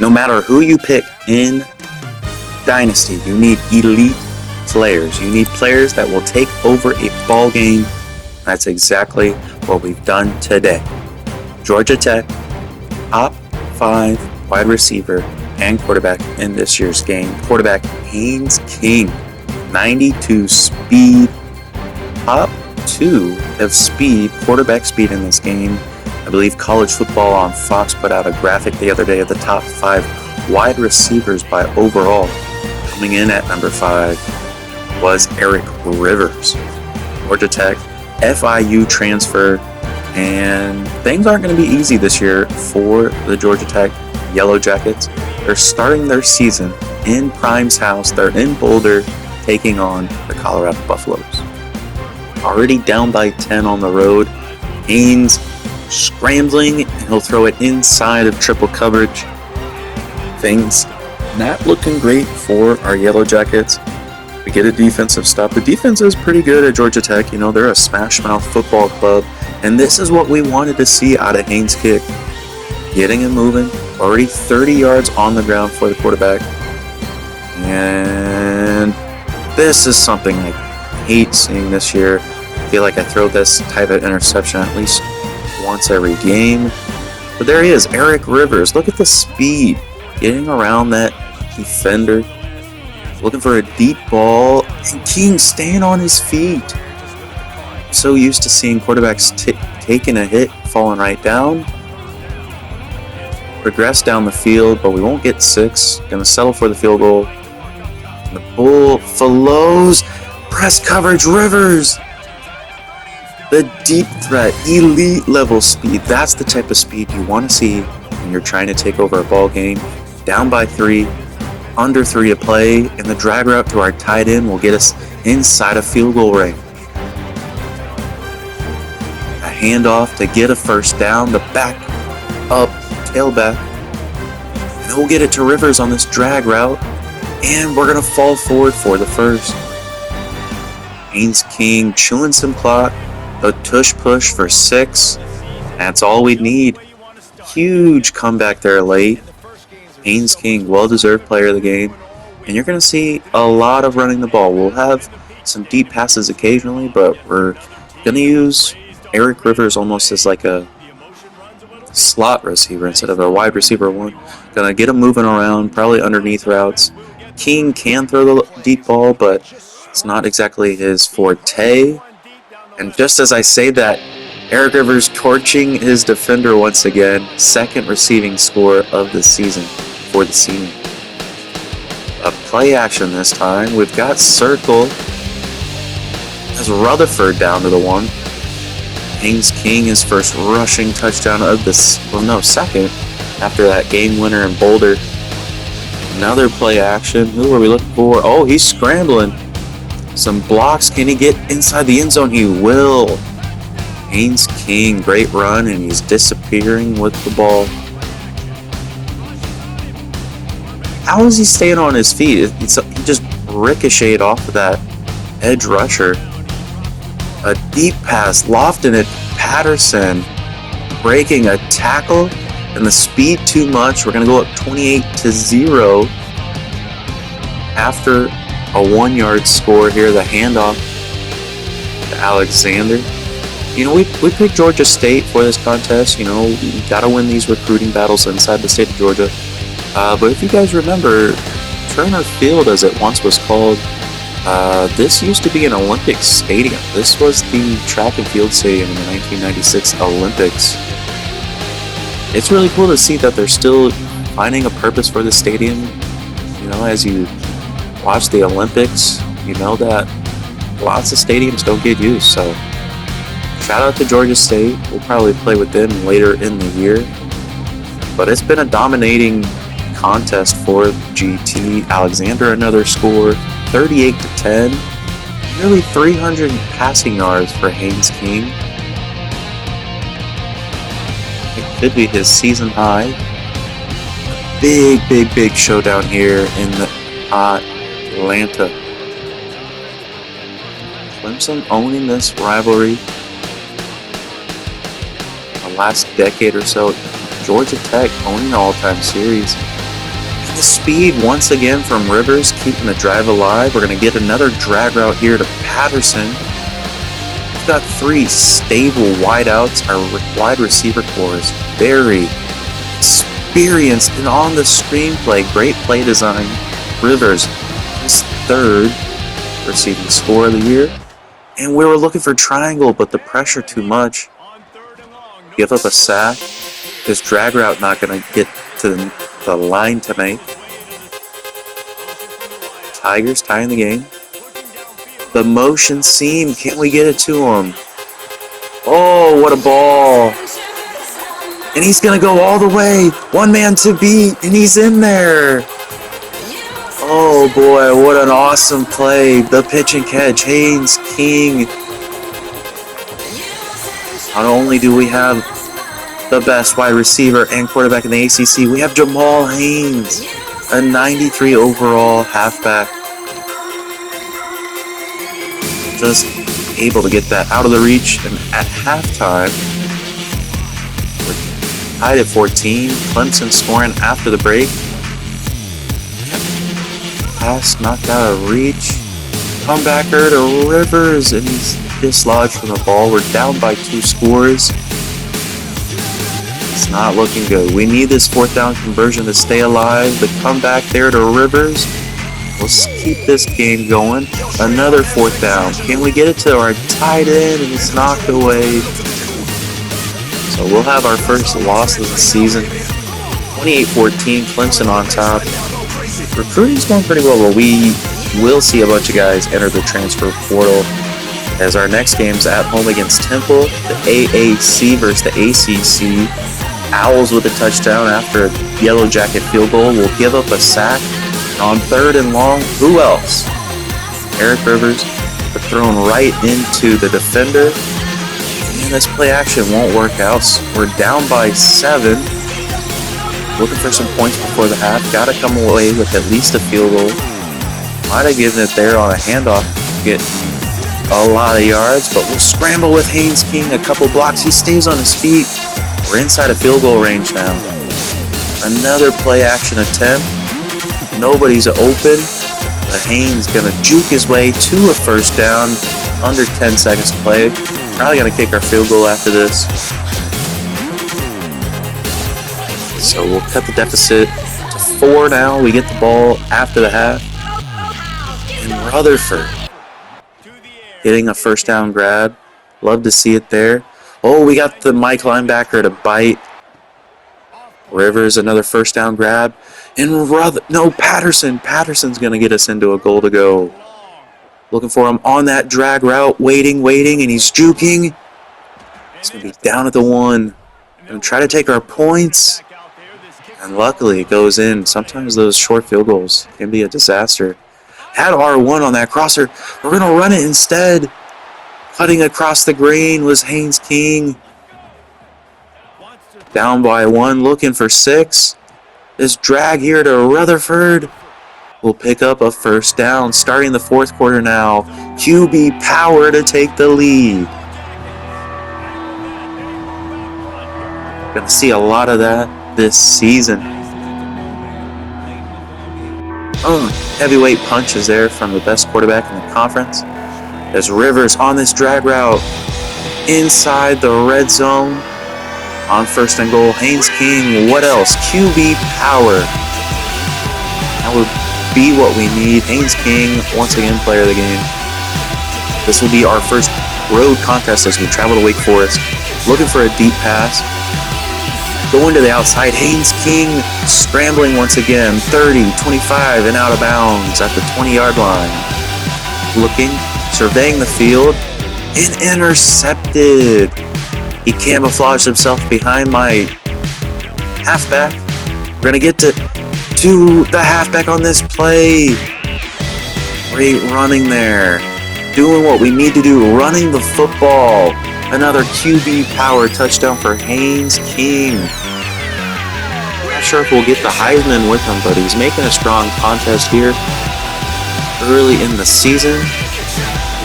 No matter who you pick in Dynasty, you need elite players. You need players that will take over a ball game. That's exactly what we've done today. Georgia Tech, top 5 wide receiver and quarterback in this year's game. Quarterback Haynes King, 92 speed, top 2 of speed, quarterback speed in this game. I believe College Football on Fox put out a graphic the other day of the top 5 wide receivers by overall. Coming in at number 5 was Eric Rivers. Georgia Tech, FIU transfer, and things aren't going to be easy this year for the Georgia Tech Yellow Jackets. They're starting their season in Prime's house. They're in Boulder, taking on the Colorado Buffaloes. Already down by 10 on the road. Haynes scrambling, and he'll throw it inside of triple coverage. Things not looking great for our Yellow Jackets. We get a defensive stop. The defense is pretty good at Georgia Tech. You know, they're a smash-mouth football club, and this is what we wanted to see out of Haynes King. Getting him moving. Already 30 yards on the ground for the quarterback. And this is something I hate seeing this year. I feel like I throw this type of interception at least once every game. But there he is, Eric Rivers. Look at the speed. Getting around that defender. Looking for a deep ball. And King staying on his feet. So used to seeing quarterbacks taking a hit, falling right down. Progress down the field, but we won't get 6. Gonna settle for the field goal. The Buffaloes. Press coverage, Rivers. The deep threat, elite level speed. That's the type of speed you want to see when you're trying to take over a ball game. Down by 3, under 3 to play, and the drag route to our tight end will get us inside a field goal range. A handoff to get a first down, the back up tailback, and we'll get it to Rivers on this drag route, and we're going to fall forward for the first. Haynes King chewing some clock, a tush push for 6. That's all we need. Huge comeback there late. Haynes King, well-deserved player of the game. And you're going to see a lot of running the ball. We'll have some deep passes occasionally, but we're going to use Eric Rivers almost as like a slot receiver instead of a wide receiver one. Going to get him moving around, probably underneath routes. King can throw the deep ball, but it's not exactly his forte. And just as I say that, Eric Rivers torching his defender once again. Second receiving score of the season for the senior. A play action this time. We've got circle. Has Rutherford down to the 1. Haynes King, his first rushing touchdown of this, second, after that game winner in Boulder. Another play action. Who are we looking for? Oh, he's scrambling. Some blocks. Can he get inside the end zone? He will. Haynes King, great run, and he's disappearing with the ball. How is he staying on his feet? He just ricocheted off of that edge rusher. A deep pass, lofting it. Patterson breaking a tackle, and the speed too much. We're going to go up 28-0 after a 1-yard score here. The handoff to Alexander. You know, we picked Georgia State for this contest. You know, we got to win these recruiting battles inside the state of Georgia. But if you guys remember, Turner Field, as it once was called, this used to be an Olympic stadium. This was the track and field stadium in the 1996 Olympics. It's really cool to see that they're still finding a purpose for the stadium. You know, as you watch the Olympics, you know that lots of stadiums don't get used. So shout out to Georgia State. We'll probably play with them later in the year. But it's been a dominating contest for GT. Alexander, another score, 38-10. Nearly 300 passing yards for Haynes King. It could be his season high. Big showdown here in the Atlanta. Clemson owning this rivalry. The last decade or so. Georgia Tech owning the all-time series. The speed once again from Rivers, keeping the drive alive. We're going to get another drag route here to Patterson. We've got 3 stable wideouts. Our wide receiver core is very experienced and on the screenplay. Great play design. Rivers is 3rd receiving score of the year. And we were looking for triangle, but the pressure too much. Give up a sack. This drag route not going to get to the line to make. Tigers tying the game. The motion seam. Can we get it to him? Oh, what a ball. And he's going to go all the way. One man to beat, and he's in there. Oh boy, what an awesome play. The pitch and catch. Haynes King. Not only do we have the best wide receiver and quarterback in the ACC, we have Jamal Haynes, a 93 overall halfback. Just able to get that out of the reach. And at halftime, we're tied at 14. Clemson scoring after the break. Pass knocked out of reach. Comebacker to Rivers, and he's dislodged from the ball. We're down by 2 scores. It's not looking good. We need this 4th down conversion to stay alive. The comeback there to Rivers. Let's keep this game going. Another 4th down. Can we get it to our tight end? And it's knocked away. So we'll have our first loss of the season. 28-14, Clemson on top. Recruiting's going pretty well, but we will see a bunch of guys enter the transfer portal as our next game's at home against Temple. The AAC versus the ACC. Owls with a touchdown after a Yellow Jacket field goal will give up a sack. On 3rd and long, who else? Eric Rivers, but thrown right into the defender. And this play action won't work out. We're down by 7. Looking for some points before the half. Got to come away with at least a field goal. Might have given it there on a handoff. Get a lot of yards, but we'll scramble with Haynes King. A couple blocks. He stays on his feet. We're inside of field goal range now. Another play action attempt. Nobody's open. But Haynes going to juke his way to a 1st down. Under 10 seconds to play. Probably going to kick our field goal after this. So we'll cut the deficit to 4 now. We get the ball after the half. And Rutherford getting a 1st down grab. Love to see it there. Oh, we got the Mike linebacker to bite. Rivers, another 1st down grab. And Patterson. Patterson's going to get us into a goal to go. Looking for him on that drag route. Waiting, and he's juking. He's going to be down at the 1. Going to try to take our points. And luckily it goes in. Sometimes those short field goals can be a disaster. Had R1 on that crosser. We're going to run it instead. Cutting across the green was Haynes King. Down by 1, looking for 6. This drag here to Rutherford will pick up a 1st down. Starting the 4th quarter now. QB power to take the lead. Going to see a lot of that this season. Heavyweight punches there from the best quarterback in the conference. As Rivers on this drag route inside the red zone on 1st and goal. Haynes King, what else? QB power. That would be what we need. Haynes King, once again, player of the game. This will be our first road contest as we travel to Wake Forest. Looking for a deep pass. Going to the outside, Haynes King scrambling once again, 30, 25, and out of bounds at the 20-yard line. Looking, surveying the field, and intercepted. He camouflaged himself behind my halfback. We're going to get to the halfback on this play. Great running there. Doing what we need to do, running the football. Another QB power touchdown for Haynes King. Not sure if we'll get the Heisman with him, but he's making a strong contest here early in the season.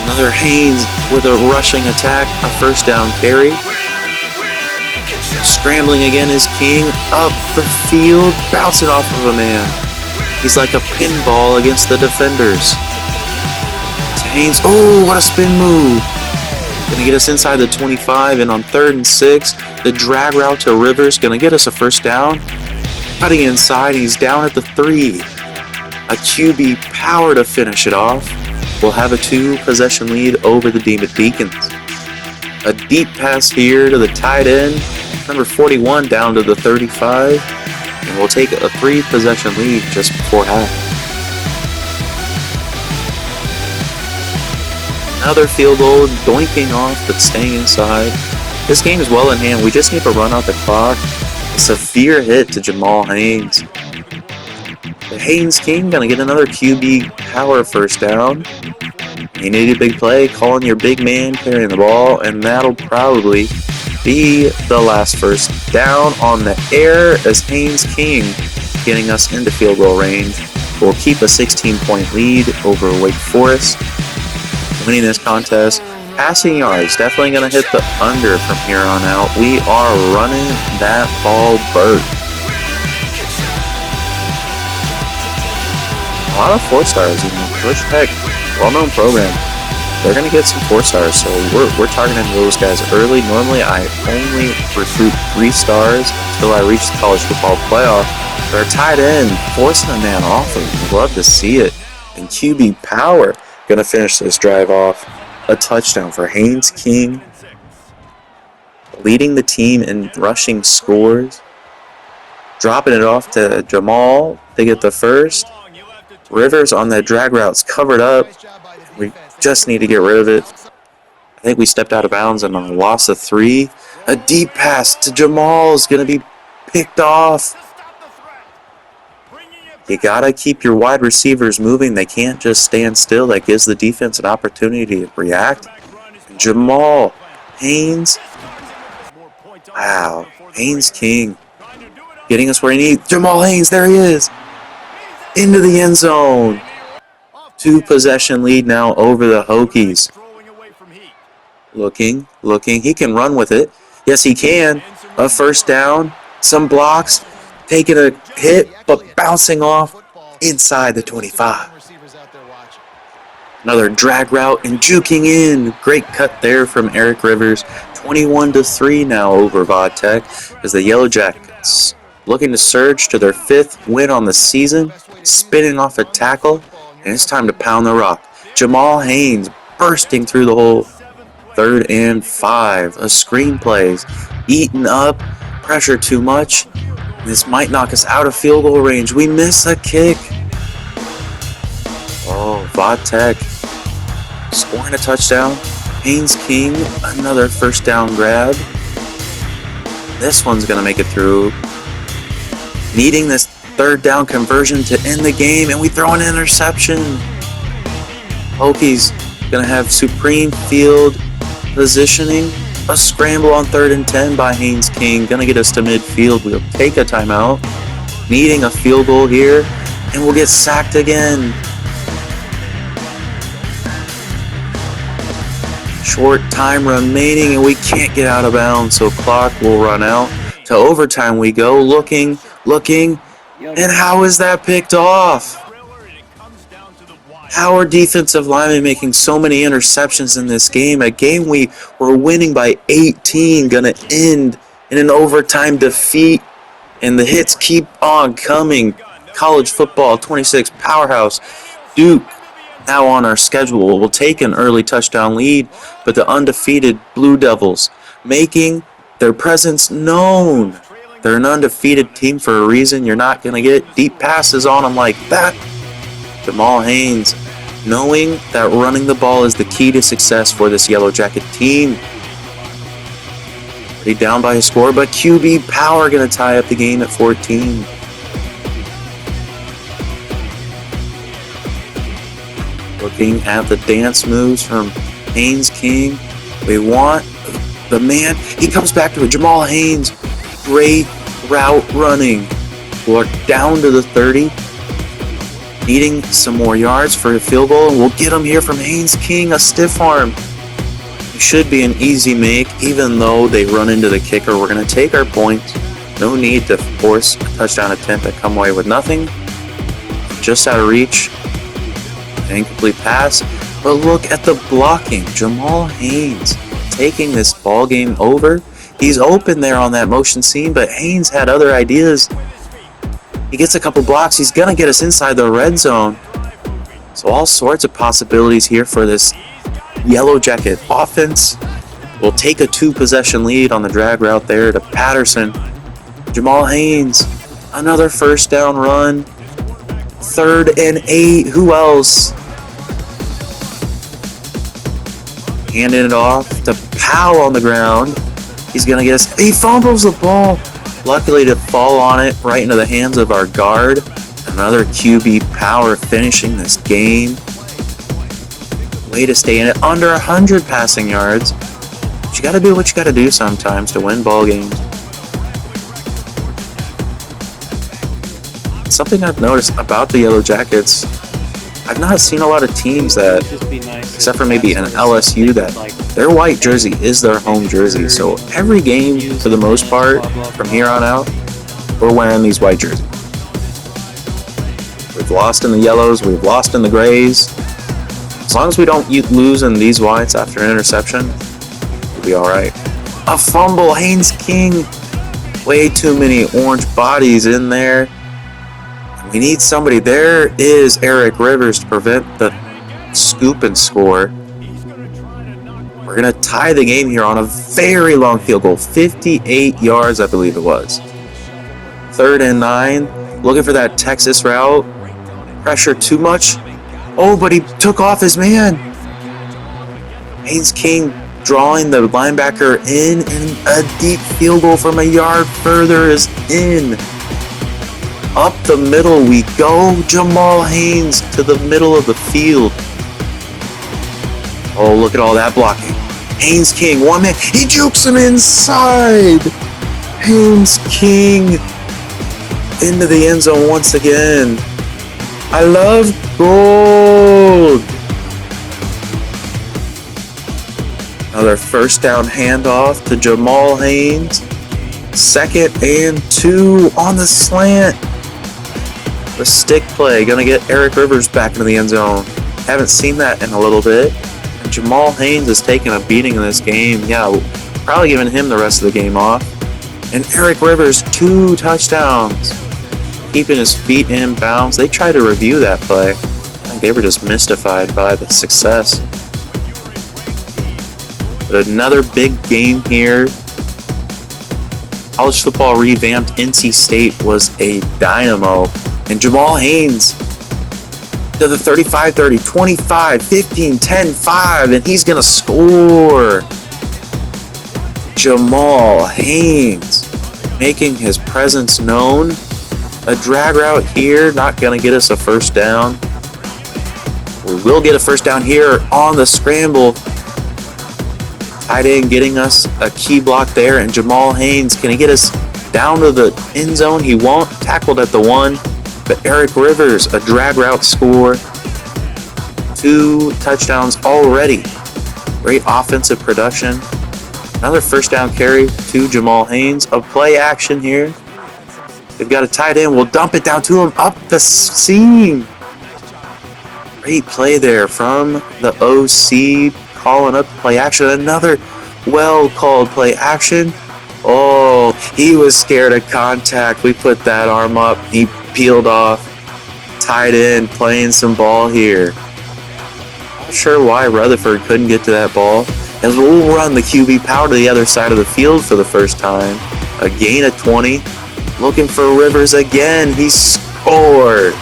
Another Haynes with a rushing attack, a 1st down carry. Scrambling again is King up the field, bouncing off of a man. He's like a pinball against the defenders. Haynes, oh, what a spin move. Gonna get us inside the 25, and on 3rd and 6, the drag route to Rivers gonna get us a first down. Cutting inside, he's down at the 3. A QB power to finish it off. We'll have a 2-possession lead over the Demon Deacons. A deep pass here to the tight end, number 41 down to the 35, and we'll take a 3-possession lead just before half. Another field goal, doinking off but staying inside. This game is well in hand. We just need to run out the clock. A severe hit to Jamal Haynes. The Haynes King gonna get another QB power first down. You need a big play, calling your big man carrying the ball, and that'll probably be the last first down on the air as Haynes King getting us into field goal range. We'll keep a 16-point lead over Wake Forest. Winning this contest, passing yards definitely going to hit the under from here on out. We are running that ball bird. A lot of 4-stars, Bush Tech, well-known program. They're going to get some 4-stars, so we're targeting those guys early. Normally, I only recruit 3 stars until I reach the college football playoff. Our tight end forcing a man off, and we'd love to see it. And QB power going to finish this drive off. A touchdown for Haynes King, leading the team in rushing scores. Dropping it off to Jamal to get the first. Rivers on that drag route's covered up. We just need to get rid of it. I think we stepped out of bounds and on a loss of 3. A deep pass to Jamal is going to be picked off. You got to keep your wide receivers moving. They can't just stand still. That gives the defense an opportunity to react. Jamal Haynes. Wow. Haynes King getting us where he needs. Jamal Haynes, there he is. Into the end zone. 2-possession lead now over the Hokies. Looking. He can run with it. Yes, he can. A first down. Some blocks. Taking a hit, but bouncing off inside the 25. Another drag route and juking in. Great cut there from Eric Rivers. 21-3 now over Vod Tech as the Yellow Jackets looking to surge to their 5th win on the season. Spinning off a tackle, and it's time to pound the rock. Jamal Haynes bursting through the hole. 3rd and 5. A screen plays. Eaten up. Pressure too much. This might knock us out of field goal range. We miss a kick. Oh, Vod Tech scoring a touchdown. Haynes King, another first down grab. This one's going to make it through. Needing this 3rd down conversion to end the game, and we throw an interception. Hokies going to have supreme field positioning. A scramble on 3rd and 10 by Haynes King. Going to get us to midfield. We'll take a timeout. Needing a field goal here, and we'll get sacked again. Short time remaining, and we can't get out of bounds, so clock will run out. To overtime we go. Looking, and how is that picked off? How are defensive linemen making so many interceptions in this game? A game we were winning by 18, gonna end in an overtime defeat, and the hits keep on coming. College football 26 powerhouse Duke now on our schedule. We'll take an early touchdown lead, but the undefeated Blue Devils making their presence known. They're an undefeated team for a reason. You're not going to get deep passes on them like that. Jamal Haynes, knowing that running the ball is the key to success for this Yellow Jacket team. Pretty down by a score, but QB power going to tie up the game at 14. Looking at the dance moves from Haynes King. We want the man. He comes back to it. Jamal Haynes. Great route running. We're down to the 30. Needing some more yards for a field goal. And we'll get him here from Haynes King. A stiff arm. It should be an easy make, even though they run into the kicker. We're going to take our points. No need to force a touchdown attempt and come away with nothing. just out of reach. An incomplete pass. But look at the blocking. Jamal Haynes taking this ball game over. He's open there on that motion seam, but Haynes had other ideas. He gets a couple blocks. He's going to get us inside the red zone. So all sorts of possibilities here for this Yellow Jacket offense. We'll take a 2-possession lead on the drag route there to Patterson. Jamal Haynes, another first down run. 3rd and 8. Who else? Handing it off to Powell on the ground. He's going to get us. He fumbles the ball. Luckily to fall on it right into the hands of our guard. Another QB power finishing this game. Way to stay in it. Under 100 passing yards. But you got to do what you got to do sometimes to win ball games. Something I've noticed about the Yellow Jackets, I've not seen a lot of teams that, except for maybe an LSU, that their white jersey is their home jersey. So every game, for the most part, from here on out, we're wearing these white jerseys. We've lost in the yellows, we've lost in the grays. As long as we don't lose in these whites after an interception, we'll be all right. A fumble, Haynes King. Way too many orange bodies in there. We need somebody. There is Eric Rivers to prevent the scoop and score. We're going to tie the game here on a very long field goal. 58 yards, I believe it was. 3rd and 9. Looking for that Texas route. Pressure too much. Oh, but he took off his man. Haynes King drawing the linebacker in, and a deep field goal from a yard further is in. Up the middle we go. Jamal Haynes to the middle of the field. Oh, look at all that blocking. Haynes King, one man. He jukes him inside. Haynes King into the end zone once again. I love gold. Another first down handoff to Jamal Haynes. 2nd and 2 on the slant. The stick play, gonna get Eric Rivers back into the end zone. Haven't seen that in a little bit. And Jamal Haynes is taking a beating in this game. Yeah, probably giving him the rest of the game off. And Eric Rivers, 2 touchdowns. Keeping his feet in bounds. They tried to review that play. I think they were just mystified by the success. But another big game here. College football revamped. NC State was a dynamo. And Jamal Haynes to the 35-30, 25, 15, 10, 5, and he's going to score. Jamal Haynes making his presence known. A drag route here, not going to get us a first down. We will get a first down here on the scramble. Tight end getting us a key block there, and Jamal Haynes, can he get us down to the end zone? He won't. Tackled at the 1. But Eric Rivers, a drag route score. 2 touchdowns already. Great offensive production. Another first down carry to Jamal Haynes. A play action here. They've got a tight end. We'll dump it down to him up the seam. Great play there from the OC. Calling up play action. Another well-called play action. Oh, he was scared of contact. We put that arm up. He peeled off. Tight end playing some ball here. Not sure why Rutherford couldn't get to that ball. As we'll run the QB power to the other side of the field for the first time. A gain of 20. Looking for Rivers again. He scored.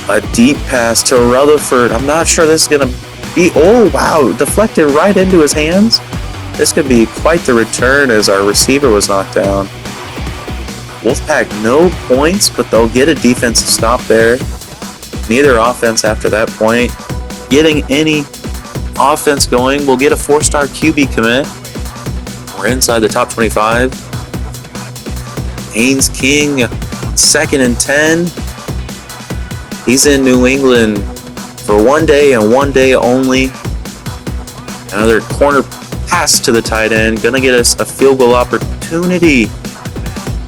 A deep pass to Rutherford. I'm not sure this is going to be... Oh, wow. Deflected right into his hands. This could be quite the return as our receiver was knocked down. Wolfpack no points, but they'll get a defensive stop there. Neither offense after that point getting any offense going. We'll get a 4-star QB commit. We're inside the top 25. Haynes King, 2nd and 10. He's in New England for one day and one day only. Another corner pass to the tight end. Gonna get us a field goal opportunity.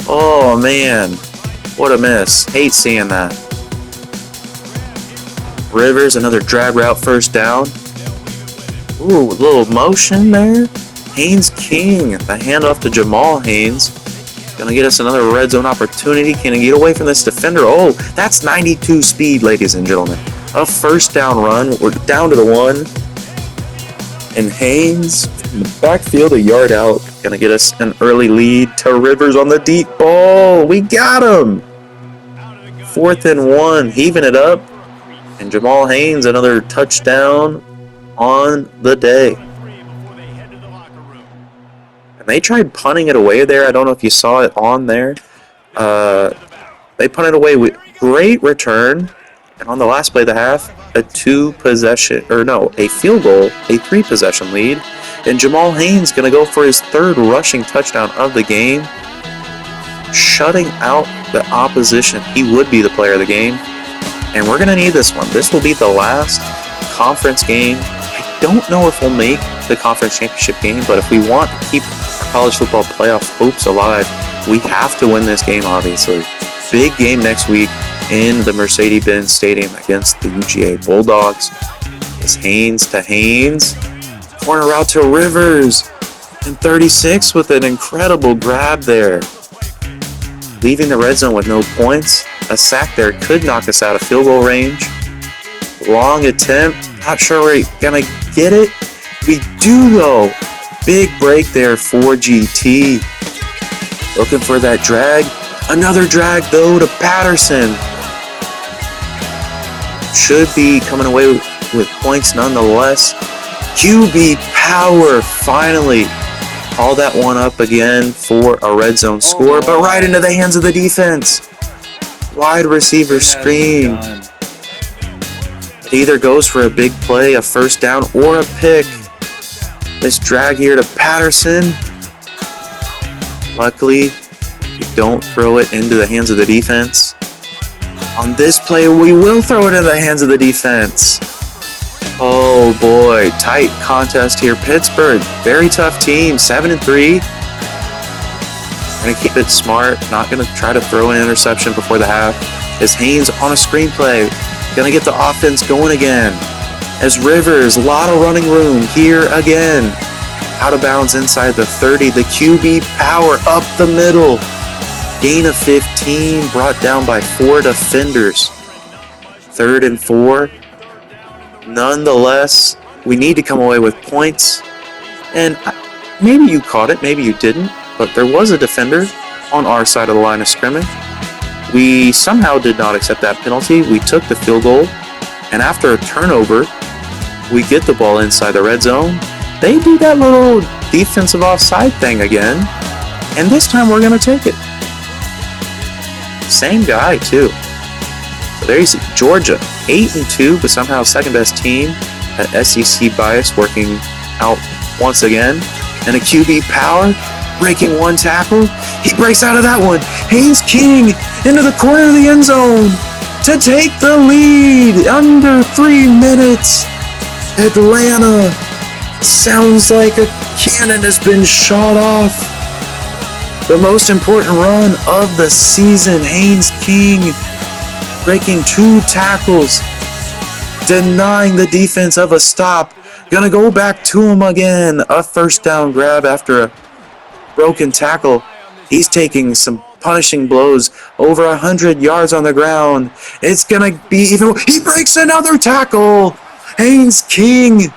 Oh, man. What a miss. Hate seeing that. Rivers, another drag route, first down. Ooh, a little motion there. Haynes King, the handoff to Jamal Haynes. Gonna get us another red zone opportunity. Can he get away from this defender? Oh, that's 92 speed, ladies and gentlemen. A first down run. We're down to the 1. And Haynes, in the backfield, a yard out. Gonna get us an early lead to Rivers on the deep ball. We got him. 4th and 1, heaving it up. And Jamal Haynes, another touchdown on the day. And they tried punting it away there. I don't know if you saw it on there. They punted away with great return. And on the last play of the half, a 3 goal, a 3-possession lead. And Jamal Haynes going to go for his 3rd rushing touchdown of the game, shutting out the opposition. He would be the player of the game. And we're going to need this one. This will be the last conference game. I don't know if we'll make the conference championship game, but if we want to keep our college football playoff hopes alive, we have to win this game, obviously. Big game next week in the Mercedes-Benz Stadium against the UGA Bulldogs. It's Haynes to Haynes. Corner route to Rivers. And 36 with an incredible grab there. Leaving the red zone with no points. A sack there could knock us out of field goal range. Long attempt. Not sure we're going to get it. We do, though. Big break there for GT. Looking for that drag. Another drag, though, to Patterson. Should be coming away with points nonetheless. QB power, finally. All that one up again for a red zone score, but right into the hands of the defense. Wide receiver screen. It either goes for a big play, a first down, or a pick. This drag here to Patterson. Luckily, we don't throw it into the hands of the defense. On this play, we will throw it into the hands of the defense. Oh boy, tight contest here. Pittsburgh, very tough team, 7-3. Gonna keep it smart, not gonna try to throw an interception before the half. As Haynes on a screenplay, gonna get the offense going again. As Rivers, a lot of running room here again. Out of bounds inside the 30, the QB power up the middle. Gain of 15, brought down by 4 defenders. 3rd and 4. Nonetheless, we need to come away with points. And maybe you caught it, maybe you didn't, but there was a defender on our side of the line of scrimmage. We somehow did not accept that penalty. We took the field goal, and after a turnover, we get the ball inside the red zone. They do that little defensive offside thing again, and this time we're going to take it. Same guy, too. So there you see Georgia, 8-2, but somehow second best team. That SEC bias working out once again. And a QB power, breaking one tackle. He breaks out of that one. Haynes King into the corner of the end zone to take the lead. Under 3 minutes. Atlanta, sounds like a cannon has been shot off. The most important run of the season. Haynes King breaking 2 tackles, denying the defense of a stop. Gonna go back to him again. A first down grab after a broken tackle. He's taking some punishing blows. Over 100 yards on the ground. It's gonna be even. He breaks another tackle. Haynes King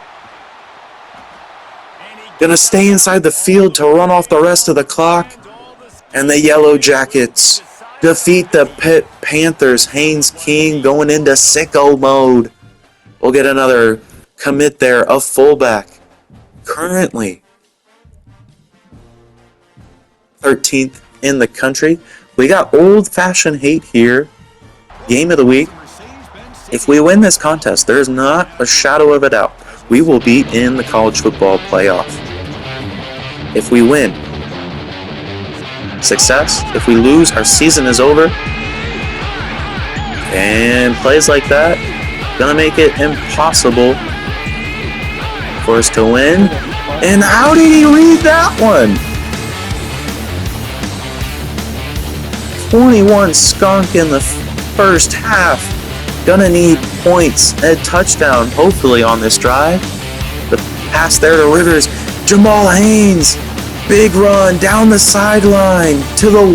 gonna stay inside the field to run off the rest of the clock. And the Yellow Jackets defeat the Pitt Panthers. Haynes King going into sicko mode. We'll get another commit there, a fullback. Currently 13th in the country. We got old-fashioned hate here. Game of the week. If we win this contest, there's not a shadow of a doubt. We will be in the college football playoff. If we win, success. If we lose, our season is over. And plays like that, gonna make it impossible for us to win. And how did he read that one? 21 skunk in the first half. Gonna need points and a touchdown, hopefully, on this drive. The pass there to Rivers. Jamal Haynes. Big run down the sideline to the 1.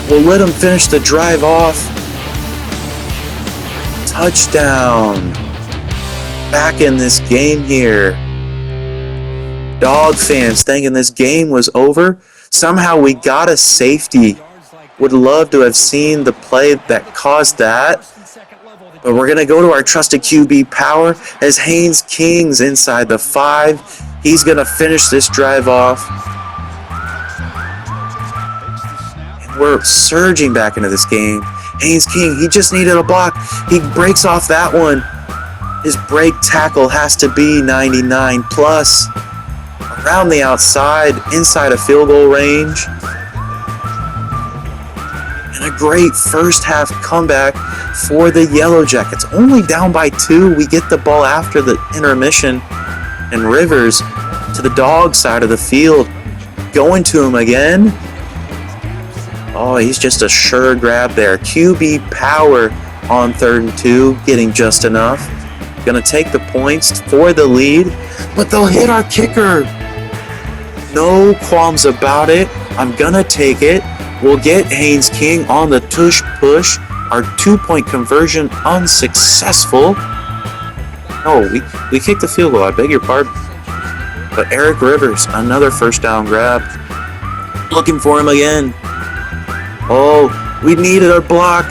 We'll let him finish the drive off. Touchdown. Back in this game here. Dog fans thinking this game was over. Somehow we got a safety. Would love to have seen the play that caused that. But we're going to go to our trusted QB power as Haynes King's inside the 5. He's going to finish this drive off. And we're surging back into this game. Haynes King, he just needed a block. He breaks off that one. His break tackle has to be 99 plus. Around the outside, inside a field goal range. And a great first half comeback for the Yellow Jackets. Only down by 2. We get the ball after the intermission. And Rivers to the dog side of the field. Going to him again. Oh, he's just a sure grab there. QB power on 3rd and 2. Getting just enough. Going to take the points for the lead. But they'll hit our kicker. No qualms about it. I'm going to take it. We'll get Haynes King on the tush push. Our 2-point conversion unsuccessful. Oh, we kicked the field goal. I beg your pardon. But Eric Rivers, another first down grab. Looking for him again. Oh, we needed a block.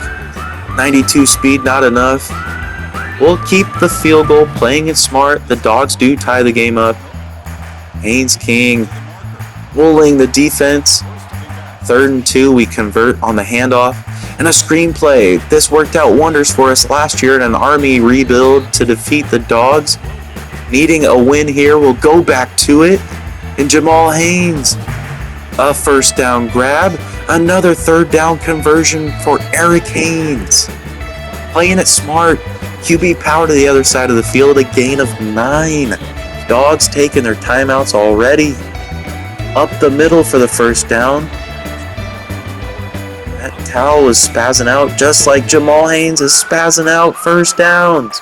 92 speed, not enough. We'll keep the field goal, playing it smart. The Dogs do tie the game up. Haynes King rolling the defense. 3rd and 2, we convert on the handoff. And a screenplay. This worked out wonders for us last year in an Army rebuild to defeat the Dogs. Needing a win here, we'll go back to it. And Jamal Haynes, a first down grab. Another 3rd down conversion for Eric Haynes. Playing it smart. QB power to the other side of the field, a gain of 9. Dogs taking their timeouts already. Up the middle for the first down. That towel was spazzing out just like Jamal Haynes is spazzing out first downs.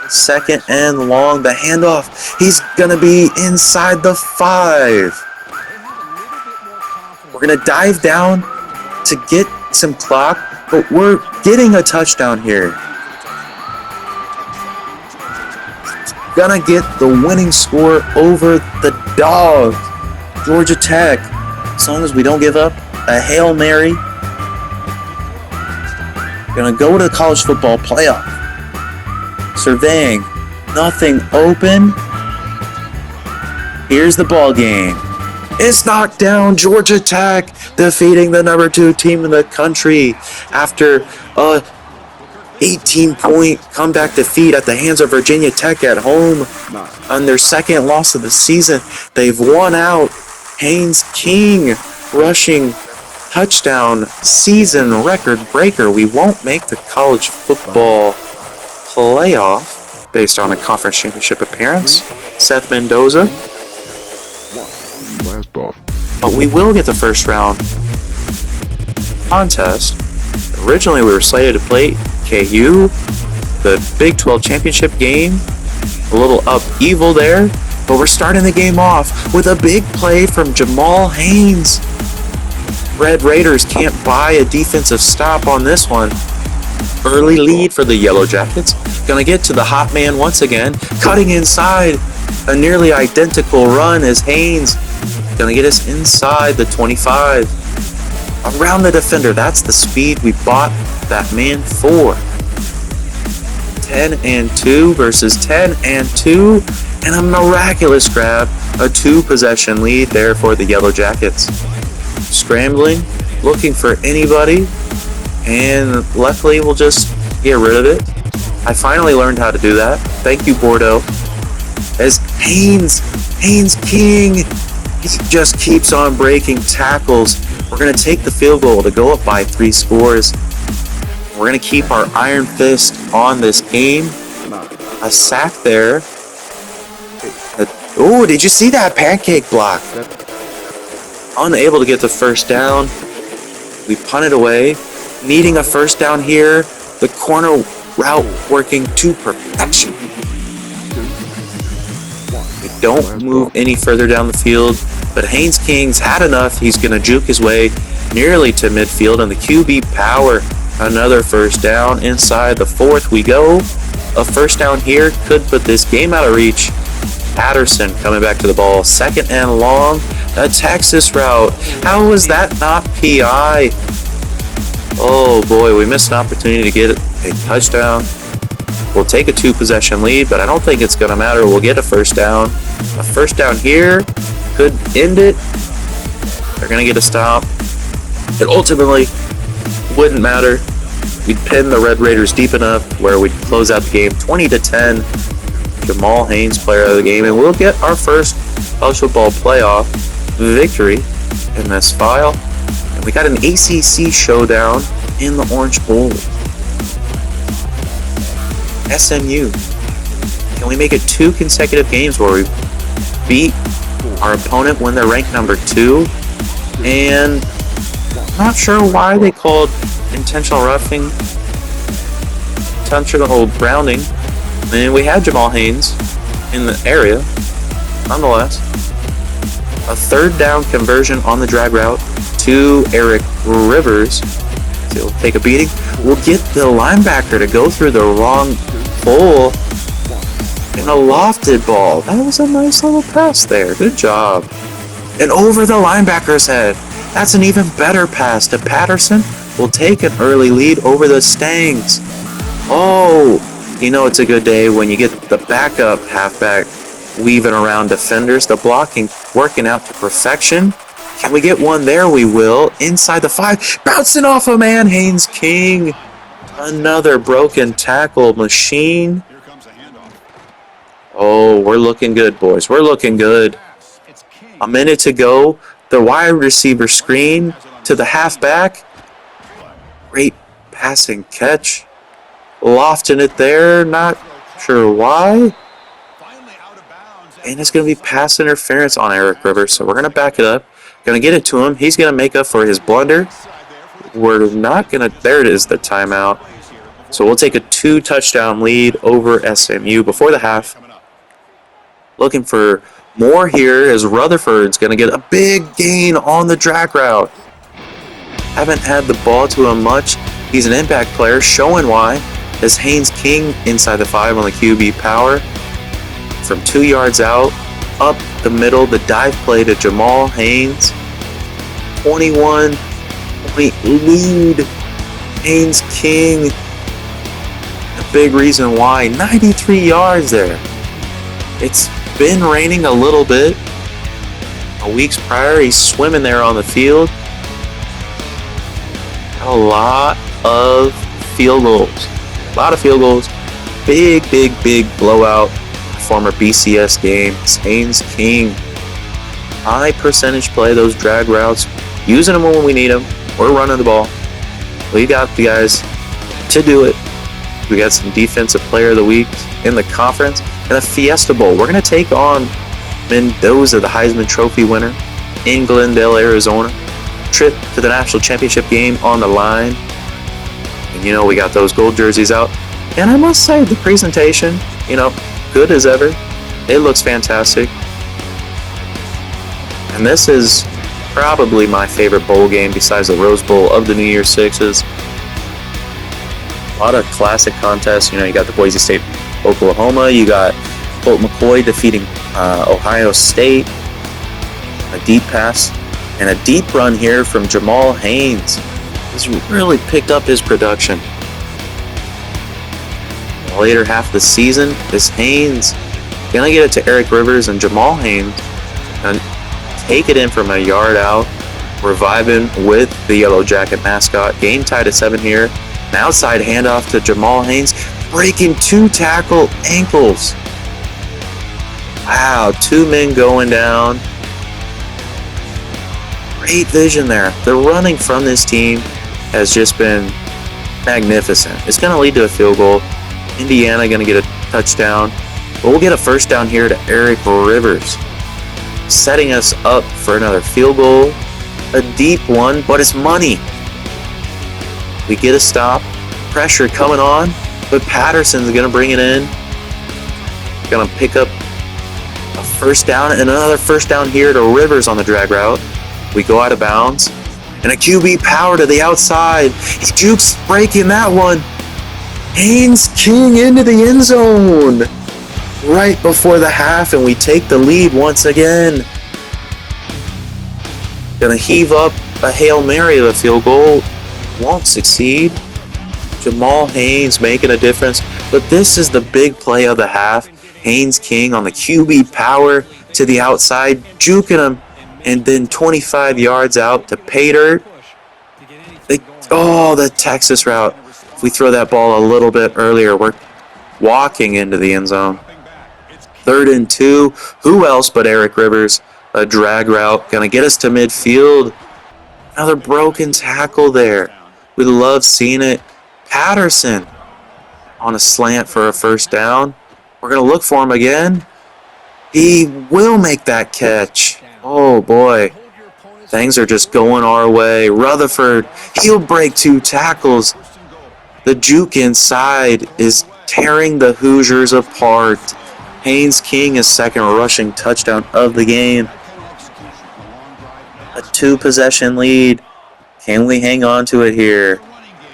2nd and long, the handoff. He's going to be inside the 5. We're going to dive down to get some clock, but we're getting a touchdown here. Gonna get the winning score over the Dogs. Georgia Tech, as long as we don't give up a Hail Mary. Gonna go to the college football playoff. Surveying, nothing open. Here's the ball game. It's knocked down. Georgia Tech defeating the number 2 team in the country after a 18-point comeback defeat at the hands of Virginia Tech at home on their 2nd loss of the season. They've won out. Haynes King rushing touchdown, season record breaker. We won't make the college football playoff based on a conference championship appearance. Seth Mendoza. But we will get the first round contest. Originally we were slated to play KU, the Big 12 championship game. A little upheaval there, but we're starting the game off with a big play from Jamal Haynes. Red Raiders can't buy a defensive stop on this one. Early lead for the Yellow Jackets. Gonna get to the hot man once again. Cutting inside. A nearly identical run as Haynes. Gonna get us inside the 25. Around the defender. That's the speed we bought that man for. 10 and 2 versus 10 and 2. And a miraculous grab. A 2-possession lead there for the Yellow Jackets. Scrambling. Looking for anybody. And luckily we'll just get rid of it. I finally learned how to do that. Thank you, Bordeaux. As Haynes King, he just keeps on breaking tackles. We're going to take the field goal to go up by 3 scores. We're going to keep our iron fist on this game. A sack there. Oh, did you see that pancake block? Unable to get the first down. We punt it away. Needing a first down here. The corner route working to perfection. We don't move any further down the field, but Haynes King's had enough. He's going to juke his way nearly to midfield, and the QB power. Another first down inside the 4th we go. A first down here could put this game out of reach. Patterson coming back to the ball. 2nd and long. A Texas route. How was that not PI? Oh boy, we missed an opportunity to get a touchdown. We'll take a 2-possession lead, but I don't think it's going to matter. We'll get a first down. A first down here could end it. They're going to get a stop. It ultimately wouldn't matter. We'd pin the Red Raiders deep enough where we'd close out the game 20-10. Jamal Haynes, player of the game, and we'll get our first college football playoff victory in this file. And we got an ACC showdown in the Orange Bowl. SMU. Can we make it 2 consecutive games where we beat our opponent when they're ranked number 2? And not sure why they called intentional roughing, intentional grounding. And we had Jamal Haynes in the area. Nonetheless, a 3rd down conversion on the drag route to Eric Rivers. So he'll take a beating. We'll get the linebacker to go through the wrong hole in a lofted ball. That was a nice little pass there. Good job. And over the linebacker's head. That's an even better pass to Patterson. We'll take an early lead over the Stangs. Oh, you know it's a good day when you get the backup halfback weaving around defenders. The blocking working out to perfection. Can we get one there? We will. Inside the 5. Bouncing off a man. Haynes King. Another broken tackle machine. Oh, we're looking good, boys. We're looking good. A minute to go. The wide receiver screen to the halfback. Great passing catch. Lofting it there. Not sure why. And it's going to be pass interference on Eric Rivers. So we're going to back it up. Going to get it to him. He's going to make up for his blunder. We're not going to... There it is, the timeout. So we'll take a 2-touchdown lead over SMU before the half. Looking for more here as Rutherford's going to get a big gain on the drag route. Haven't had the ball to him much. He's an impact player, showing why. As Haynes King inside the 5 on the QB power. From 2 yards out, up the middle, the dive play to Jamal Haynes. 21-point lead. Haynes King. A big reason why. 93 yards there. It's been raining a little bit. Weeks prior, he's swimming there on the field. A lot of field goals. A lot of field goals. Big, big, big blowout. Former BCS game. It's Haynes King. High percentage play, those drag routes. Using them when we need them. We're running the ball. We got the guys to do it. We got some defensive player of the week in the conference. And the Fiesta Bowl. We're going to take on Mendoza, the Heisman Trophy winner, in Glendale, Arizona. Trip to the national championship game on the line. And, you know, we got those gold jerseys out. And I must say, the presentation, you know, good as ever. It looks fantastic. And this is probably my favorite bowl game besides the Rose Bowl of the New Year's Sixes. A lot of classic contests. You know, you got the Boise State, Oklahoma. You got Colt McCoy defeating Ohio State. A deep pass and a deep run here from Jamal Haynes. He's really picked up his production. The later half of the season, this Haynes gonna get it to Eric Rivers, and Jamal Haynes and take it in from a yard out. We're vibing with the Yellow Jacket mascot. Game tied at 7 here. An outside handoff to Jamal Haynes, breaking 2 tackle ankles. Wow, 2 men going down. Great vision there. The running from this team has just been magnificent. It's going to lead to a field goal. Indiana going to get a touchdown. But we'll get a first down here to Eric Rivers, setting us up for another field goal. A deep one, but it's money. We get a stop. Pressure coming on, but Patterson's going to bring it in. Going to pick up a first down and another first down here to Rivers on the drag route. We go out of bounds. And a QB power to the outside. He jukes breaking that one. Haynes King into the end zone right before the half, and we take the lead once again. Gonna heave up a Hail Mary of a field goal. Won't succeed. Jamal Haynes making a difference. But this is the big play of the half. Haynes King on the QB power to the outside, juking him, and then 25 yards out to pay dirt. The Texas route. If we throw that ball a little bit earlier, we're walking into the end zone. 3rd and 2. Who else but Eric Rivers? A drag route. Going to get us to midfield. Another broken tackle there. We love seeing it. Patterson on a slant for a first down. We're going to look for him again. He will make that catch. Oh, boy. Things are just going our way. Rutherford, he'll break 2 tackles. The juke inside is tearing the Hoosiers apart. Haynes King, his second rushing touchdown of the game. A 2-possession lead. Can we hang on to it here?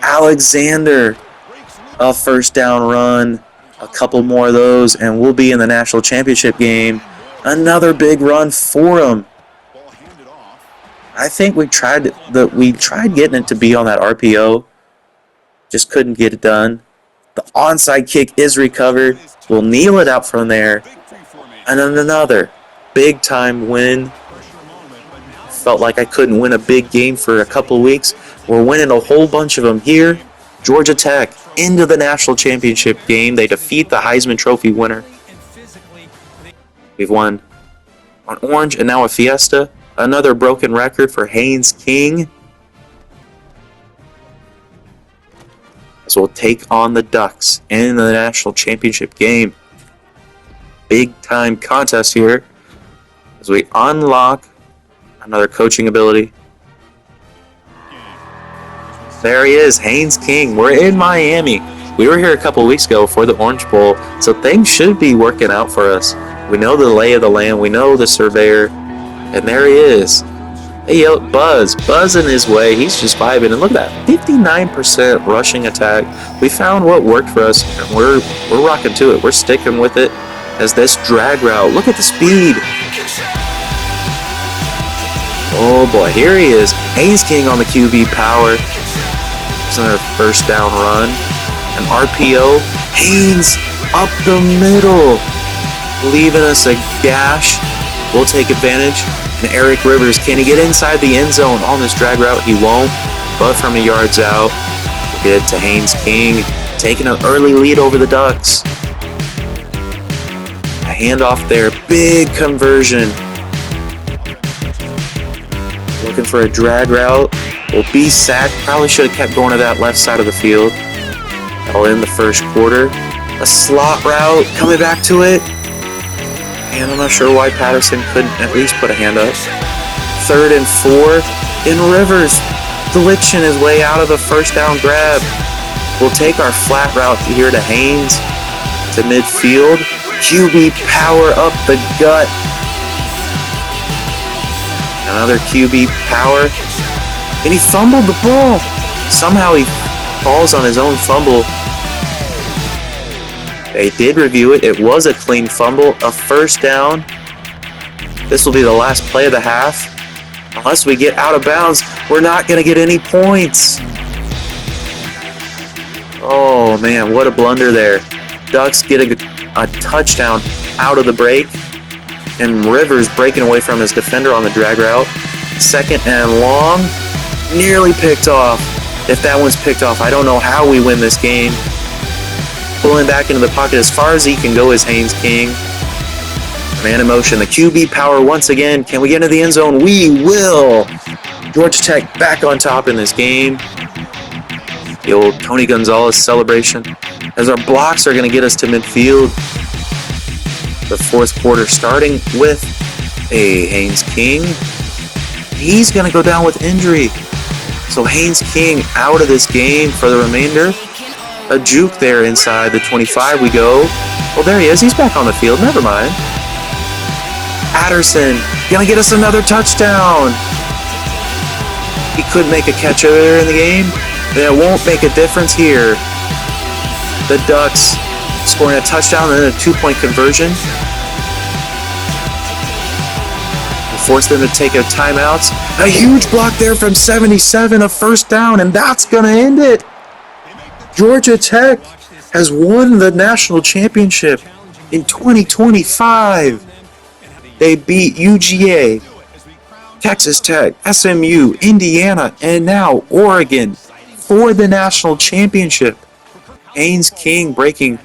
Alexander, a first down run. A couple more of those, and we'll be in the national championship game. Another big run for him. I think we tried getting it to be on that RPO. Just couldn't get it done. The onside kick is recovered. We'll kneel it out from there. And then another big time win. Felt like I couldn't win a big game for a couple weeks. We're winning a whole bunch of them here. Georgia Tech into the national championship game. They defeat the Heisman Trophy winner. We've won on Orange and now a Fiesta. Another broken record for Haynes King. So we'll take on the Ducks in the national championship game. Big time contest here as we unlock another coaching ability. There he is, Haynes King. We're in Miami. We were here a couple weeks ago for the Orange Bowl, so things should be working out for us. We know the lay of the land. We know the surveyor. And there he is. Hey, yo, buzzing his way. He's just vibing. And look at that, 59% rushing attack. We found what worked for us, and we're rocking to it. We're sticking with it as this drag route. Look at the speed. Oh, boy, here he is. Haynes King on the QB power. It's another first down run. An RPO. Haynes up the middle, leaving us a gash. We'll take advantage. And Eric Rivers, can he get inside the end zone on this drag route? He won't, but from a yards out, we'll get it to Haynes King, taking an early lead over the Ducks. A handoff there, big conversion. Looking for a drag route. Will be sacked. Probably should have kept going to that left side of the field. That'll end the first quarter. A slot route, coming back to it. And I'm not sure why Patterson couldn't at least put a hand up. 3rd and 4. In Rivers, glitching his way out of the first down grab. We'll take our flat route here to Haynes, to midfield. QB power up the gut. Another QB power. And he fumbled the ball. Somehow he falls on his own fumble. They did review it. It was a clean fumble, a first down. This will be the last play of the half. Unless we get out of bounds, we're not going to get any points. Oh, man, what a blunder there. Ducks get a touchdown out of the break. And Rivers breaking away from his defender on the drag route. 2nd and long. Nearly picked off. If that one's picked off, I don't know how we win this game. Pulling back into the pocket as far as he can go is Haynes King. Man in motion. The QB power once again. Can we get into the end zone? We will. Georgia Tech back on top in this game. The old Tony Gonzalez celebration. As our blocks are going to get us to midfield. The 4th quarter starting with a Haynes King. He's going to go down with injury. So Haynes King out of this game for the remainder. A juke there inside the 25 we go. Well, there he is. He's back on the field. Never mind. Patterson gonna get us another touchdown. He could make a catch earlier in the game. That won't make a difference here. The Ducks scoring a touchdown and then a 2-point conversion. Force them to take a timeouts. A huge block there from 77, a first down, and that's going to end it. Georgia Tech has won the national championship in 2025. They beat UGA, Texas Tech, SMU, Indiana, and now Oregon for the national championship. Haynes King breaking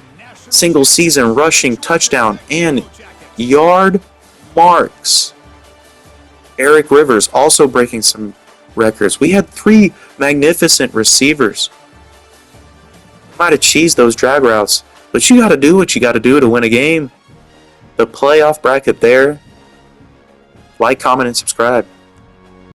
single season rushing touchdown and yard marks. Eric Rivers also breaking some records. We had 3 magnificent receivers. Might have cheesed those drag routes, but you got to do what you got to do to win a game. The playoff bracket there. Like, comment, and subscribe.